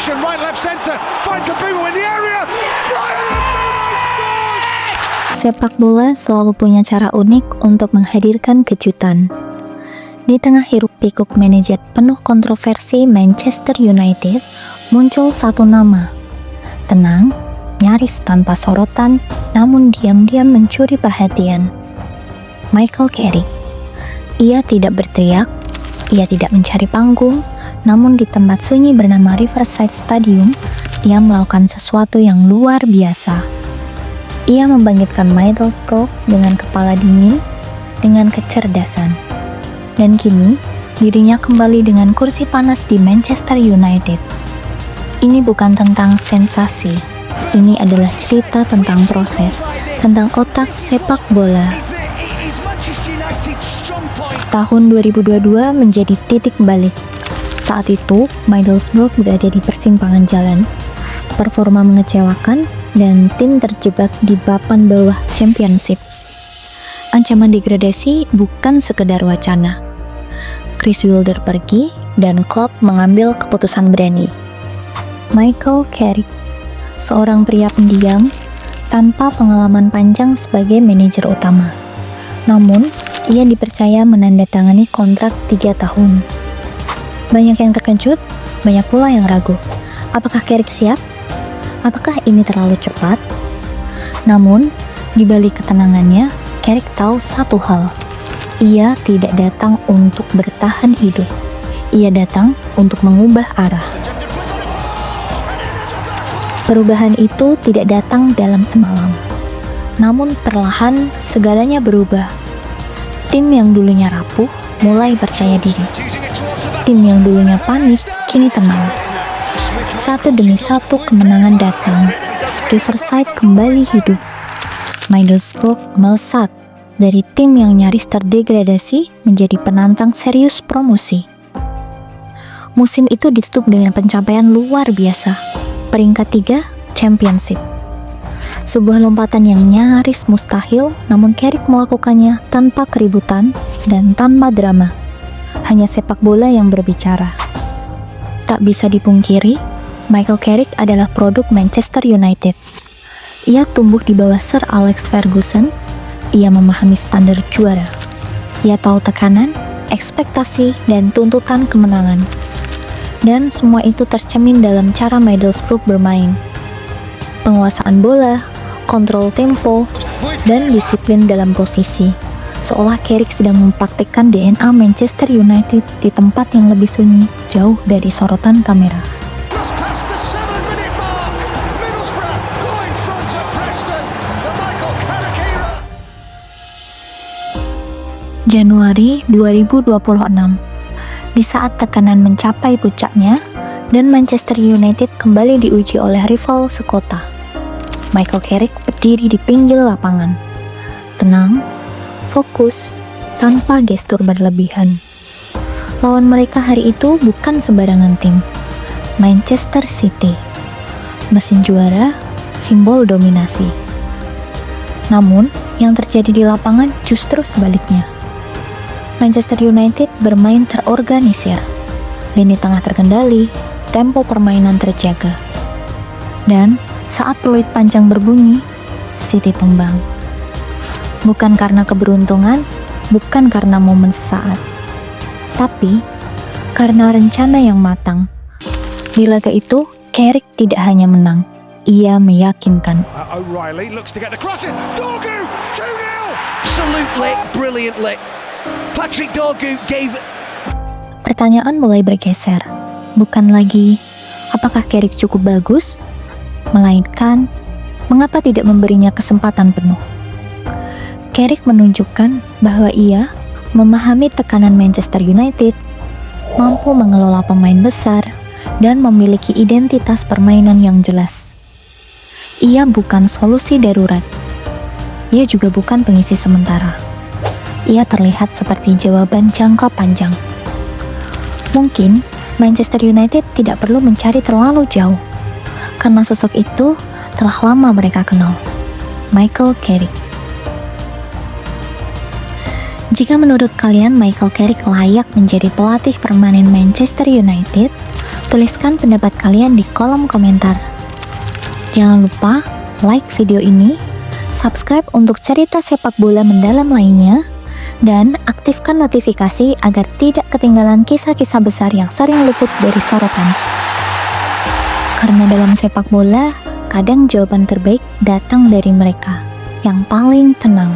possession, right, left centre, finds Mbeumo in the area. Brian Mbeumo scores! Sepak bola selalu punya cara unik untuk menghadirkan kejutan. Di tengah hiruk-pikuk manajer penuh kontroversi Manchester United, muncul satu nama. Tenang, nyaris tanpa sorotan, namun diam-diam mencuri perhatian. Michael Carrick. Ia tidak berteriak, ia tidak mencari panggung, namun di tempat sunyi bernama Riverside Stadium, ia melakukan sesuatu yang luar biasa. Ia membangkitkan Middlesbrough dengan kepala dingin, dengan kecerdasan. Dan kini, dirinya kembali dengan kursi panas di Manchester United. Ini bukan tentang sensasi, ini adalah cerita tentang proses, tentang otak sepak bola. Tahun 2022 menjadi titik balik. Saat itu, Middlesbrough berada di persimpangan jalan. Performa mengecewakan dan tim terjebak di papan bawah Championship. Ancaman degradasi bukan sekedar wacana. Chris Wilder pergi dan klub mengambil keputusan berani. Michael Carrick, seorang pria pendiam tanpa pengalaman panjang sebagai manajer utama. Namun, ia dipercaya menandatangani kontrak 3 tahun. Banyak yang terkejut, banyak pula yang ragu. Apakah Carrick siap? Apakah ini terlalu cepat? Namun, di balik ketenangannya, Carrick tahu satu hal. Ia tidak datang untuk bertahan hidup. Ia datang untuk mengubah arah. Perubahan itu tidak datang dalam semalam. Namun perlahan segalanya berubah. Tim yang dulunya rapuh mulai percaya diri. Tim yang dulunya panik kini tenang. Satu demi satu kemenangan datang. Riverside kembali hidup. Middlesbrough melesat dari tim yang nyaris terdegradasi menjadi penantang serius promosi. Musim itu ditutup dengan pencapaian luar biasa. Peringkat 3 Championship. Sebuah lompatan yang nyaris mustahil, namun Carrick melakukannya tanpa keributan dan tanpa drama. Hanya sepak bola yang berbicara. Tak bisa dipungkiri, Michael Carrick adalah produk Manchester United. Ia tumbuh di bawah Sir Alex Ferguson. Ia memahami standar juara. Ia tahu tekanan, ekspektasi, dan tuntutan kemenangan. Dan semua itu tercermin dalam cara Middlesbrough bermain. Penguasaan bola, kontrol tempo, dan disiplin dalam posisi. Seolah Carrick sedang mempraktikkan DNA Manchester United di tempat yang lebih sunyi, jauh dari sorotan kamera. Januari 2026. Di saat tekanan mencapai puncaknya dan Manchester United kembali diuji oleh rival sekota, Michael Carrick berdiri di pinggir lapangan. Tenang, fokus, tanpa gestur berlebihan. Lawan mereka hari itu bukan sembarangan tim. Manchester City. Mesin juara, simbol dominasi. Namun, yang terjadi di lapangan justru sebaliknya. Manchester United bermain terorganisir. Lini tengah terkendali, tempo permainan terjaga. Dan saat peluit panjang berbunyi, City tumbang. Bukan karena keberuntungan, bukan karena momen sesaat, tapi karena rencana yang matang. Di laga itu, Carrick tidak hanya menang, ia meyakinkan. O'Reilly looks to get the cross in. Dorgu 2-0. Absolutely brilliantly. Patrick Dorgu gave. Pertanyaan mulai bergeser. Bukan lagi apakah Carrick cukup bagus, melainkan mengapa tidak memberinya kesempatan penuh. Carrick menunjukkan bahwa ia memahami tekanan Manchester United, mampu mengelola pemain besar, dan memiliki identitas permainan yang jelas. Ia bukan solusi darurat. Ia juga bukan pengisi sementara. Ia terlihat seperti jawaban jangka panjang. Mungkin Manchester United tidak perlu mencari terlalu jauh, karena sosok itu telah lama mereka kenal, Michael Carrick. Jika menurut kalian Michael Carrick layak menjadi pelatih permanen Manchester United, Tuliskan pendapat kalian di kolom komentar. Jangan lupa like video ini, subscribe untuk cerita sepak bola mendalam lainnya, dan aktifkan notifikasi agar tidak ketinggalan kisah-kisah besar yang sering luput dari sorotan. Karena dalam sepak bola, kadang jawaban terbaik datang dari mereka yang paling tenang.